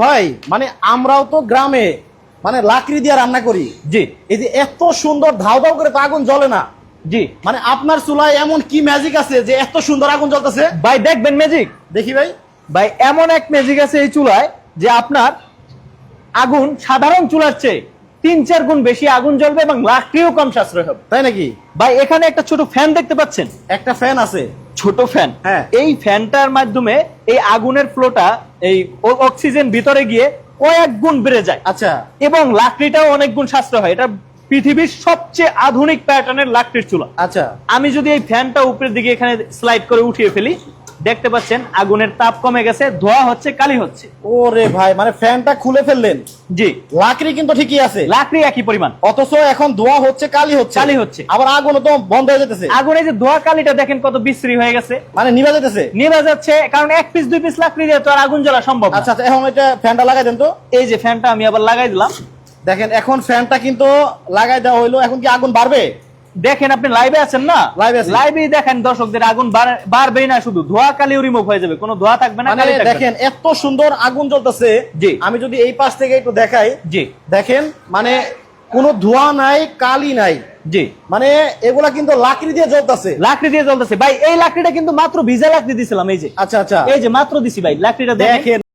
ভাই মানে আমরাও তো গ্রামে মানে লাকড়ি দিয়ে রান্না করি। জি এই যে এত সুন্দর ধাও ধাও করে তো আগুন জ্বলে না। জি মানে আপনার চুলায় এমন কি ম্যাজিক আছে যে এত সুন্দর আগুন জ্বলতেছে? ভাই দেখবেন ম্যাজিক। দেখি ভাই। ভাই এমন এক ম্যাজিক আছে এই চুলায় যে আপনার আগুন সাধারণ চুলার চেয়ে 3-4 গুণ বেশি আগুন জ্বলবে এবং লাকড়িও কম সাশ্রয় হবে। তাই নাকি? ভাই এখানে একটা ছোট ফ্যান দেখতে পাচ্ছেন, একটা ফ্যান আছে, ছোট ফ্যান। হ্যাঁ। এই ফ্যানটার মাধ্যমে এই আগুনের ফ্লোটা এই অক্সিজেন ভিতরে গিয়ে কয়েক গুণ বেড়ে যায়। আচ্ছা। এবং লাকড়িটাও অনেক গুণ সাশ্রয় হয়। এটা পৃথিবীর সবচেয়ে আধুনিক প্যাটার্নের লাকড়ির চুলা। আচ্ছা। আমি যদি এই ফ্যানটা উপরের দিকে এখানে স্লাইড করে উঠিয়ে ফেলি, দেখতে পাচ্ছেন আগুনের তাপ কমে গেছে, ধোয়া হচ্ছে, কালি হচ্ছে। ওরে ভাই মানে ফ্যানটা খুলে ফেললেন, জি লাকড়ি কিন্তু ঠিকই আছে, লাকড়ি একই পরিমাণ, অথচ এখন ধোয়া হচ্ছে, কালি হচ্ছে, কালি হচ্ছে। আবার আগুনও তো বন্ধ হয়ে যেতেছে। আগুনে যে ধোয়া কালিটা দেখেন কত বিশ্রী হয়ে গেছে, মানে নিভে যেতেছে, নিভে যাচ্ছে। কারণ 1 পিস 2 পিস লাকড়ি দিয়ে তো আর আগুন জ্বলা সম্ভব না। আচ্ছা আচ্ছা, এখন এটা ফ্যানটা লাগাই দেন তো। এই যে ফ্যানটা আমি আবার লাগাই দিলাম, দেখেন এখন ফ্যানটা কিন্তু লাগাই দেওয়া হইলো। এখন কি আগুন বাড়বে? দেখেন আপনি লাইভে আছেন না, লাইভে আছি। লাইভে দেখেন দর্শকদের আগুন বাড়বেই না, শুধু ধোয়া কালিও রিমুভ হয়ে যাবে, কোনো ধোয়া থাকবে না, মানে কালি থাকবে না। দেখেন এত সুন্দর আগুন জ্বলতেছে। জি। আমি যদি এই পাশ থেকে একটু দেখাই, জি দেখেন মানে কোনো ধোঁয়া নাই, কালি নাই, জি মানে এগুলা কিন্তু লাকড়ি দিয়ে জ্বলতেছে। লাকড়ি দিয়ে জ্বলতেছে। ভাই এই লাকড়িটা কিন্তু মাত্র ভিজা লাকড়ি দিছিলাম, এই যে আচ্ছা আচ্ছা, এই যে মাত্র দিছি ভাই লাকড়িটা দেখেন। দেখেন